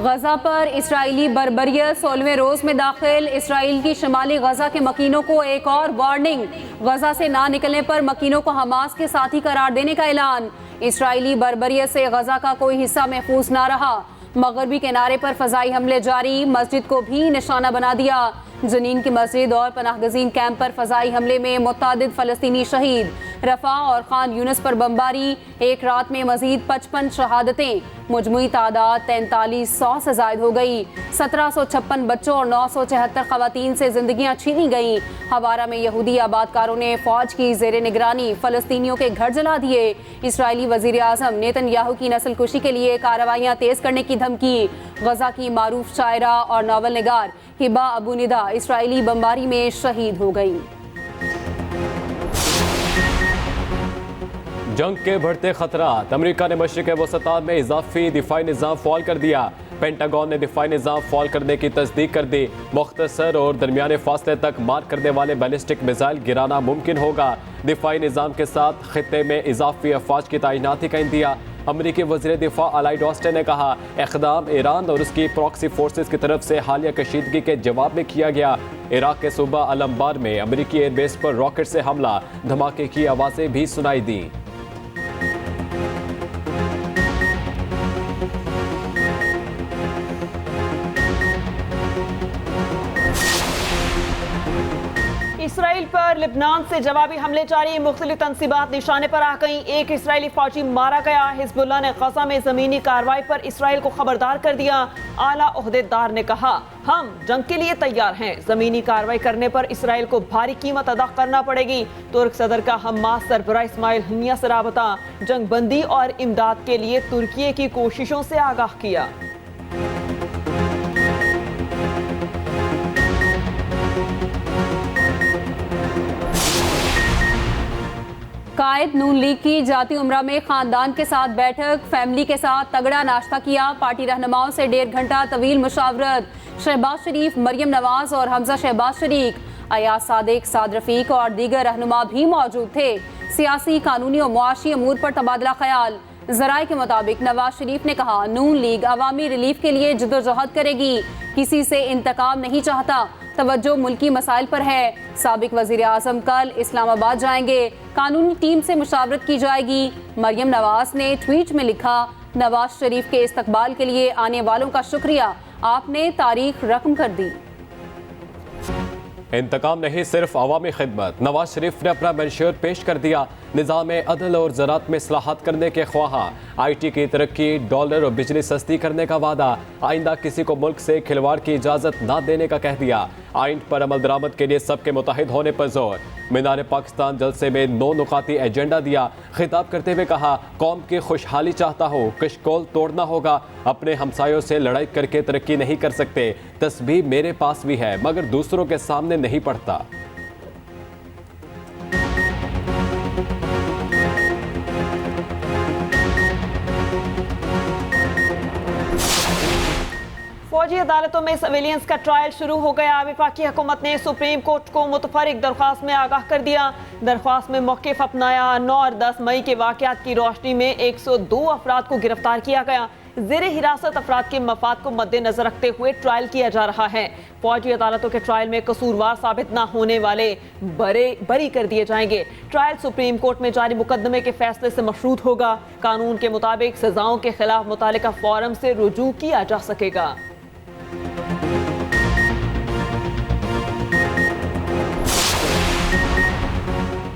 गजा पर इसराइली बर्बरियत 16वें रोज में दाखिल। इसराइल की शिमाली गजा के मकीनों को एक और वार्निंग। गजा से ना निकलने पर मकीनों को हमास के साथी करार देने का ऐलान। इसराइली बर्बरियत से गजा का कोई हिस्सा महफूज ना रहा। मगरबी किनारे पर फजाई हमले जारी, मस्जिद को भी निशाना बना दिया। जनीन की मस्जिद और पनाहगजीन कैंप पर फजाई हमले में मुतादिद फ़लस्तीनी शहीद। रफा और खान यूनिस पर बमबारी, एक रात में मजीद 55 शहादतें। मुजमुई तादाद 4300 से जायद हो गई। 1756 बच्चों और 974 खवातीन से जिंदगियां छीनी गईं। हवारा में यहूदी आबादकारों ने फौज की जेर निगरानी फ़लस्तीनियों के घर जला दिए। इसराइली वज़ीर आज़म नेतन्याहू की नस्ल कुशी के लिए कार्रवाइयाँ तेज़ करने की धमकी। गजा की मारूफ शायरा और नावल निगार हिबा अबू निदा इसराइली बमबारी में शहीद हो गई। जंग के बढ़ते खतरात, अमेरिका ने मशरिक़ वसता में इजाफी दिफाई निज़ाम फ़ॉल कर दिया। पेंटागन ने दिफाई निज़ाम फ़ॉल करने की तस्दीक कर दी। मुख्तसर और दरमियाने फासले तक मार करने वाले बैलिस्टिक मिसाइल गिराना मुमकिन होगा। दिफाई निज़ाम के साथ खित्ते में इजाफी अफवाज की तैनाती का इंदिया। अमरीकी वज़ीर दिफा लॉयड ऑस्टिन ने कहा, इक़दाम ईरान और उसकी प्रॉक्सी फोर्सेस की तरफ से हालिया कशीदगी के जवाब में किया गया। इराक के सूबा अलम्बार में अमरीकी एयरबेस पर रॉकेट से हमला, धमाके की आवाज़ें भी सुनाई दी। इसराइल पर लिबनान से जवाबी हमले जारी, मुख्तलिफ तनसीबात निशाने पर आ गई। एक इसराइली फौजी मारा गया। हिजबुल्लाह ने गजा में जमीनी कार्रवाई पर इसराइल को खबरदार कर दिया। आला ओहदेदार ने कहा, हम जंग के लिए तैयार हैं। जमीनी कार्रवाई करने पर इसराइल को भारी कीमत अदा करना पड़ेगी। तुर्क सदर का हमास सरबराह इस्माइल हनिया से राबता, जंग बंदी और इमदाद के लिए तुर्की की कोशिशों से आगाह किया। कायद नून लीग की जाती उम्रा में खानदान के साथ बैठक, फैमिली के साथ तगड़ा नाश्ता किया। पार्टी रहनुमाओं से 1.5 घंटा तवील मुशावरत। शहबाज शरीफ, मरियम नवाज और हमजा शहबाज शरीक, अयाज सादिक, साद रफीक और दीगर रहनुमा भी मौजूद थे। सियासी, कानूनी और मुआशी अमूर पर तबादला ख्याल। जराए के मुताबिक नवाज शरीफ ने कहा, नून लीग अवामी रिलीफ के लिए जद्दोजहद करेगी, किसी से इंतकाम नहीं चाहता, तवज्जो मुल्की मसाइल पर है। साबिक वजीर आजम कल इस्लामाबाद जाएंगे, कानूनी टीम से मुशावरत की जाएगी। मरियम नवाज ने ट्वीट में लिखा, नवाज शरीफ के इस्तकबाल के लिए आने वालों का शुक्रिया, आपने तारीख रकम कर दी। इंतकाम नहीं, सिर्फ अवामी खिदमत। नवाज शरीफ ने अपना मंशूर पेश कर दिया। निज़ाम अदल और ज़राअत में इस्लाहात करने के ख्वाहा, IT की तरक्की, डॉलर और बिजली सस्ती करने का वादा। आइंदा किसी को मुल्क से खिलवाड़ की इजाज़त ना देने का कह दिया। आइन पर अमल दरामद के लिए सबके मुतहिद होने पर जोर। मीनार पाकिस्तान जलसे में 9 नुकाती एजेंडा दिया। खिताब करते हुए कहा, कौम की खुशहाली चाहता हो, कशकोल तोड़ना होगा। अपने हमसायों से लड़ाई करके तरक्की नहीं कर सकते। तस्बीह मेरे पास भी है, मगर दूसरों के सामने नहीं पढ़ता। फौजी अदालतों में सिविलियंस का ट्रायल शुरू हो गया। वफाकी हुकूमत ने सुप्रीम कोर्ट को मुतफरिक दरख्वास्त में आगाह कर दिया। दरख्वास्त में मौक़िफ़ अपनाया। 9 और 10 मई के वाक़यात की रोशनी में 102 अफराद को गिरफ्तार किया गया। ज़ेरे हिरासत अफराद के मफाद को मद्देनजर रखते हुए ट्रायल किया जा रहा है। फौजी अदालतों के ट्रायल में कसूरवार साबित न होने वाले बरी कर दिए जाएंगे। ट्रायल सुप्रीम कोर्ट में जारी मुकदमे के फैसले से मशरूत होगा। कानून के मुताबिक सजाओं के खिलाफ मुतालिका फोरम से रुजू किया जा सकेगा।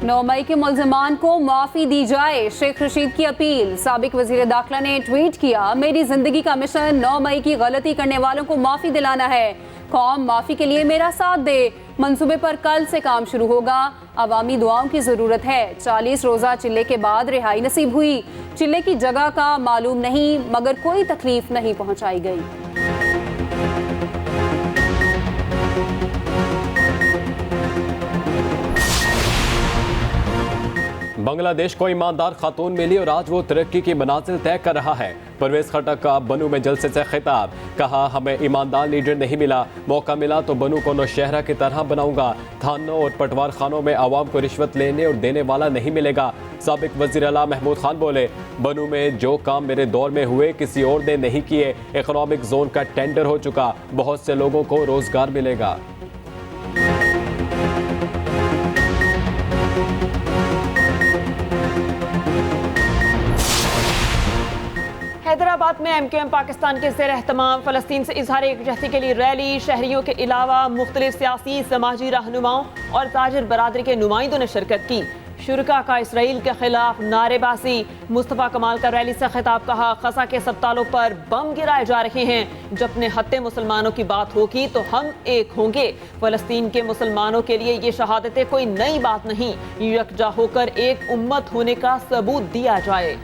9 मई के मुल्ज़िमान को माफ़ी दी जाए, शेख रशीद की अपील। साबिक वज़ीर दाखिला ने ट्वीट किया, मेरी ज़िंदगी का मिशन 9 मई की गलती करने वालों को माफ़ी दिलाना है। कौम माफ़ी के लिए मेरा साथ दे। मंसूबे पर कल से काम शुरू होगा। अवामी दुआओं की ज़रूरत है। 40 रोज़ा चिल्ले के बाद रिहाई नसीब हुई। चिल्ले की जगह का मालूम नहीं, मगर कोई तकलीफ नहीं पहुँचाई गई। बांग्लादेश को ईमानदार खातून मिली और आज वो तरक्की की मनाजिल तय कर रहा है। परवेज खटक का बनू में जलसे से खिताब, कहा हमें ईमानदार लीडर नहीं मिला, मौका मिला तो बनू को नौशहरा की तरह बनाऊंगा। थानों और पटवार खानों में आवाम को रिश्वत लेने और देने वाला नहीं मिलेगा। साबिक वजीर आला महमूद खान बोले, बनू में जो काम मेरे दौर में हुए किसी और ने नहीं किए। इकोनॉमिक जोन का टेंडर हो चुका, बहुत से लोगों को रोजगार मिलेगा। हैदराबाद में MQM पाकिस्तान के ज़ेर एहतमाम फ़लस्तीन से इजहार यकजहती के लिए रैली, शहरियों के अलावा मुख्तलिफ सियासी समाजी रहनुमाओं और ताजिर बरादरी के नुमाइंदों ने शिरकत की। शुरका का इसराइल के खिलाफ नारेबाजी, मुस्तफ़ा कमाल का रैली से खिताब, कहा ग़ज़ा के अस्पतालों पर बम गिराए जा रहे हैं, जब अपने हत्ते मुसलमानों की बात होगी तो हम एक होंगे। फ़लस्तीन के मुसलमानों के लिए ये शहादतें कोई नई बात नहीं, यकजा होकर एक उम्मत होने का सबूत दिया जाए।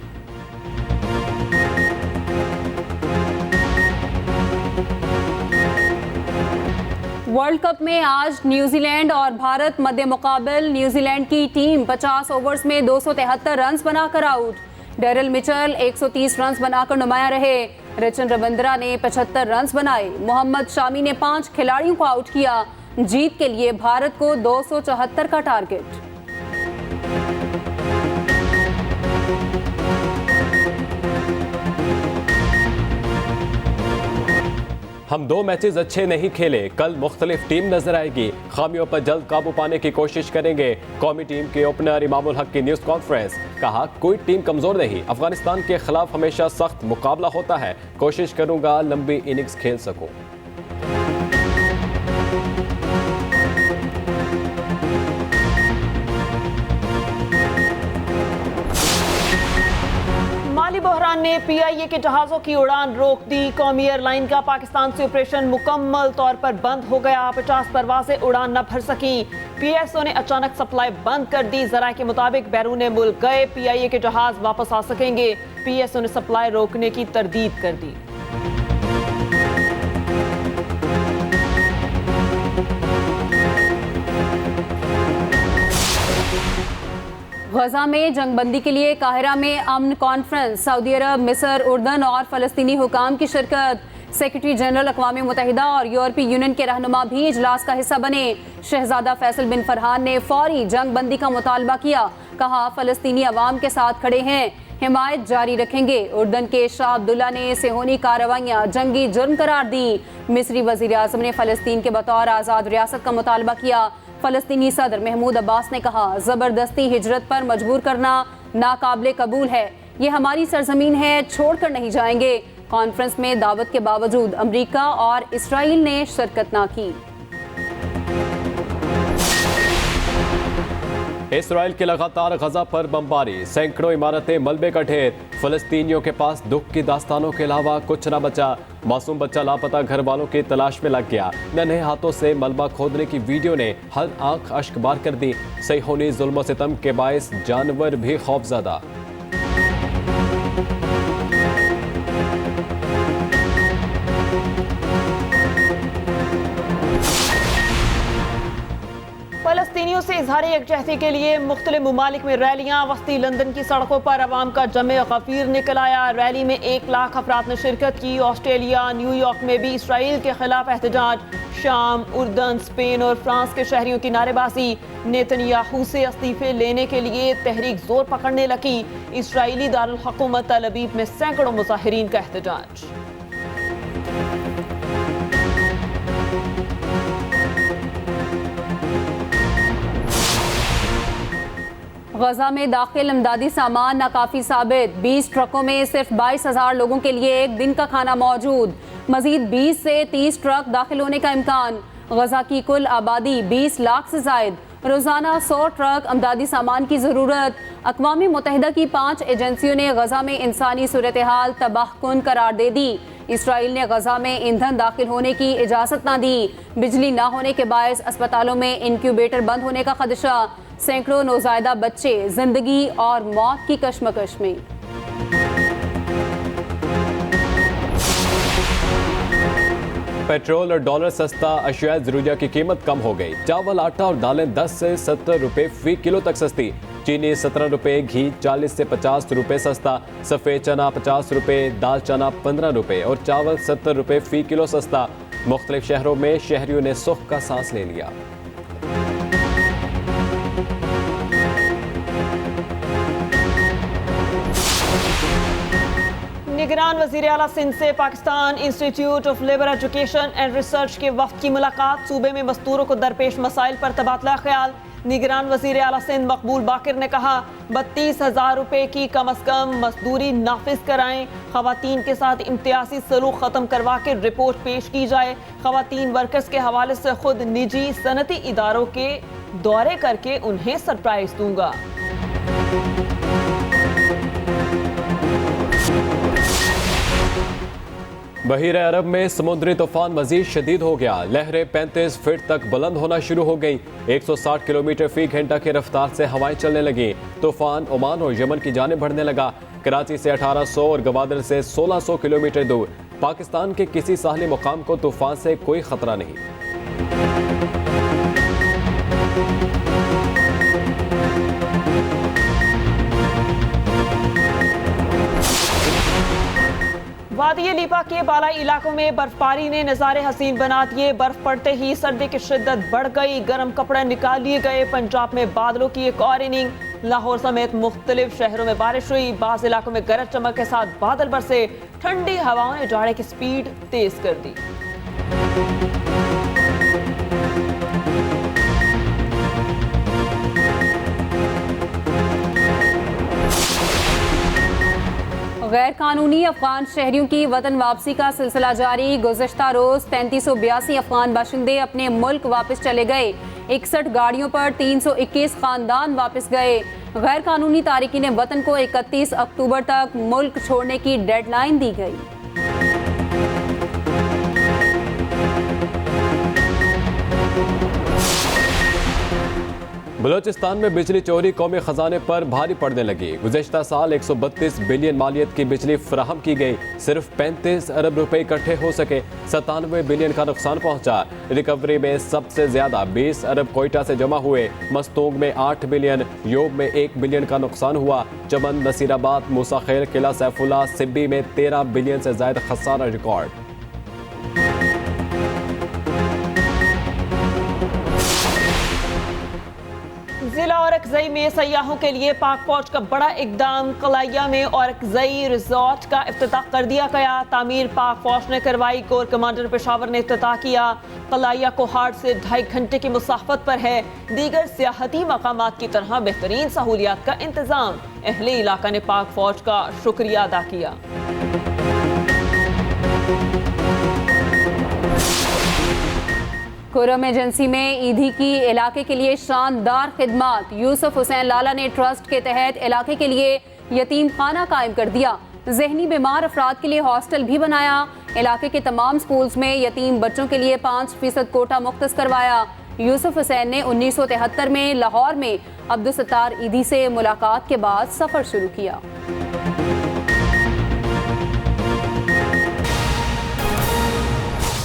वर्ल्ड कप में आज न्यूजीलैंड और भारत मध्य मुकाबल। न्यूजीलैंड की टीम 50 ओवर्स में 273 रन बनाकर आउट। डेरिल मिचेल 130 रन बनाकर नुमाया रहे। रचन रविंद्रा ने 75 रन बनाए। मोहम्मद शामी ने 5 खिलाड़ियों को आउट किया। जीत के लिए भारत को 274 का टारगेट। हम 2 मैचेस अच्छे नहीं खेले, कल मुख्तलिफ टीम नजर आएगी, खामियों पर जल्द काबू पाने की कोशिश करेंगे। कौमी टीम के ओपनर इमामुल हक की न्यूज़ कॉन्फ्रेंस, कहा कोई टीम कमजोर नहीं, अफगानिस्तान के खिलाफ हमेशा सख्त मुकाबला होता है, कोशिश करूंगा लंबी इनिंग्स खेल सकूं। माली बहरान ने PIA के जहाज़ों की उड़ान रोक दी। कौमी एयरलाइन का पाकिस्तान से ऑपरेशन मुकम्मल तौर पर बंद हो गया। 50 परवाजें उड़ान न भर सकी। PSO ने अचानक सप्लाई बंद कर दी। ज़राए के मुताबिक बैरून मुल्क गए PIA के जहाज़ वापस आ सकेंगे। PSO ने सप्लाई रोकने की तरदीद कर दी। गजा में जंगबंदी के लिए काहिरा में अमन कॉन्फ्रेंस। सऊदी अरब, मिस्र, उर्दन और फलस्तीनी हुकाम की शिरकत। सेक्रेटरी जनरल अक़वाम मुत्तहिदा और यूरोपीय यूनियन के रहनुमा भी इजलास का हिस्सा बने। शहजादा फैसल बिन फरहान ने फौरी जंगबंदी का मुतालबा किया, कहा फलस्तीनी अवाम के साथ खड़े हैं, हिमायत जारी रखेंगे। उर्दन के शाह अब्दुल्ला ने सेहोनी कार्रवाइयाँ जंगी जुर्म करार दी। मिस्री वज़ीर आज़म ने फ़लस्तीन के बतौर आज़ाद रियासत का मुतालबा किया। फ़लस्तीनी सदर महमूद अब्बास ने कहा, ज़बरदस्ती हिजरत पर मजबूर करना नाकाबिले कबूल है, ये हमारी सरजमीन है, छोड़कर नहीं जाएंगे। कॉन्फ्रेंस में दावत के बावजूद अमरीका और इसराइल ने शिरकत न की। इसराइल की लगातार गजा पर बमबारी, सैकड़ों इमारतें मलबे का ढेर। फलस्तीनियों के पास दुख की दास्तानों के अलावा कुछ न बचा। मासूम बच्चा लापता घर वालों की तलाश में लग गया। नन्हे हाथों से मलबा खोदने की वीडियो ने हर आंख अश्कबार कर दी। सहीहोनी जुल्म सितम के बायस जानवर भी खौफजदा। फलस्तीनियों से इजहार यकजहती के लिए मुख्तलिफ ममालिक में रैलियां। वस्ती लंदन की सड़कों पर अवाम का जमे गफीर निकल आया। रैली में 1 लाख अफराद ने शिरकत की। ऑस्ट्रेलिया, न्यूयॉर्क में भी इसराइल के खिलाफ एहतजाज। शाम, उर्दन, स्पेन और फ्रांस के शहरियों की नारेबाजी। नेतन्याहू से इस्तीफे लेने के लिए तहरीक जोर पकड़ने लगी। इसराइली दारुल हुकूमत तल अवीव में सैकड़ों मुजाहिरीन का एहतजाज। गजा में दाखिल इमदादी सामान नाकाफी साबित। 20 ट्रकों में सिर्फ 22,000 लोगों के लिए एक दिन का खाना मौजूद। मजीद 20 से 30 ट्रक दाखिल होने का इम्कान। गजा की कुल आबादी 20 लाख से जायद। रोजाना 100 ट्रक इमदादी सामान की जरूरत। अक़वाम मुत्तहिदा की 5 एजेंसियों ने गजा में इंसानी सूरत हाल तबाहकुन करार दे दी। इसराइल ने गजा में ईंधन दाखिल होने की इजाज़त न दी। बिजली न होने के बायस अस्पतालों में इंक्यूबेटर बंद होने का खदशा। सैकड़ों नौज़ायदा बच्चे जिंदगी और मौत की कशमकश में। पेट्रोल और डॉलर सस्ता, अशिया ज़रूरिया की कीमत कम हो गई। चावल, आटा और दालें 10 से 70 रुपए फी किलो तक सस्ती। चीनी 17 रुपये, घी 40 से 50 रुपये सस्ता, सफ़ेद चना 50 रुपये, दाल चना 15 रुपये और चावल 70 रुपये फ़ी किलो सस्ता। मुख्तलिफ शहरों में शहरियों ने सुख का सांस ले लिया। निगरान वज़ीर आला सिंध से Pakistan institute of labour education and research के वफ्द की मुलाकात। सूबे में मजदूरों को दरपेश मसाइल पर तबादला ख्याल। निगरान वज़ीर आला सिंध मकबूल बाकिर ने कहा 32,000 रुपये की कम अज़ कम मजदूरी नाफिज कराएं। ख़वातीन के साथ इम्तियाजी सलूक ख़त्म करवा के रिपोर्ट पेश की जाए। ख़वातीन वर्कर्स के हवाले से खुद निजी सनती इदारों के दौरे करके उन्हें सरप्राइज दूंगा। बहीर अरब में समुद्री तूफान मजीद शदीद हो गया। लहरें 35 फीट तक बुलंद होना शुरू हो गई। 160 किलोमीटर फी घंटा की रफ्तार से हवाएं चलने लगी। तूफान ओमान और यमन की जानिब बढ़ने लगा। कराची से 1800 और गवादर से 1600 किलोमीटर दूर। पाकिस्तान के किसी साहली मुकाम को तूफान से कोई खतरा नहीं। वादी लीपा के बालाई इलाकों में बर्फबारी ने नज़ारे हसीन बना दिए। बर्फ पड़ते ही सर्दी की शिद्दत बढ़ गई। गर्म कपड़े निकाल लिए गए। पंजाब में बादलों की एक और इनिंग। लाहौर समेत मुख्तलिफ शहरों में बारिश हुई। बाज़ इलाकों में गरज चमक के साथ बादल बरसे। ठंडी हवाओं ने जाड़े की स्पीड तेज कर दी। गैर कानूनी अफगान शहरियों की वतन वापसी का सिलसिला जारी। गुज़श्ता रोज 3382 अफगान बाशिंदे अपने मुल्क वापस चले गए। 61 गाड़ियों पर 321 खानदान वापस गए। गैर कानूनी तारिकीन वतन को 31 अक्टूबर तक मुल्क छोड़ने की डेडलाइन दी गई। बलोचिस्तान में बिजली चोरी कौमी खजाने पर भारी पड़ने लगी। गुज़श्ता साल 132 बिलियन मालियत की बिजली फराहम की गई। सिर्फ 35 अरब रुपए इकट्ठे हो सके। 97 बिलियन का नुकसान पहुंचा। रिकवरी में सबसे ज्यादा 20 अरब कोयटा से जमा हुए। मस्तूंग में 8 बिलियन, योब में 1 बिलियन का नुकसान हुआ। चमन, नसीराबाद, मूसा खेल, किला सैफुल्ला, सिब्बी में 13 बिलियन से ज्यादा खसारा रिकॉर्ड। जिला औरकजई में सयाहों के लिए पाक फौज का बड़ा इकदाम। कलाइया में औरकजई रिजॉर्ट का इफ्तिताह कर दिया गया। तामीर पाक फौज ने करवाई। कोर कमांडर पेशावर ने इफ्तिताह किया। कलाइया कोहाट से 2.5 घंटे की मुसाफत पर है। दीगर सियाहती मकामात की तरह बेहतरीन सहूलियात का इंतजाम। अहले इलाका ने पाक फौज का शुक्रिया अदा किया। खुर्रम एजेंसी में ईदी की इलाके के लिए शानदार खिदमत। यूसुफ हुसैन लाला ने ट्रस्ट के तहत इलाके के लिए यतीम खाना कायम कर दिया। जहनी बीमार अफराद के लिए हॉस्टल भी बनाया। इलाके के तमाम स्कूल्स में यतीम बच्चों के लिए 5% कोटा मुख्तस करवाया। यूसुफ हुसैन ने 1973 में लाहौर में अब्दुल सत्तार ईदी से मुलाकात के बाद सफ़र शुरू किया।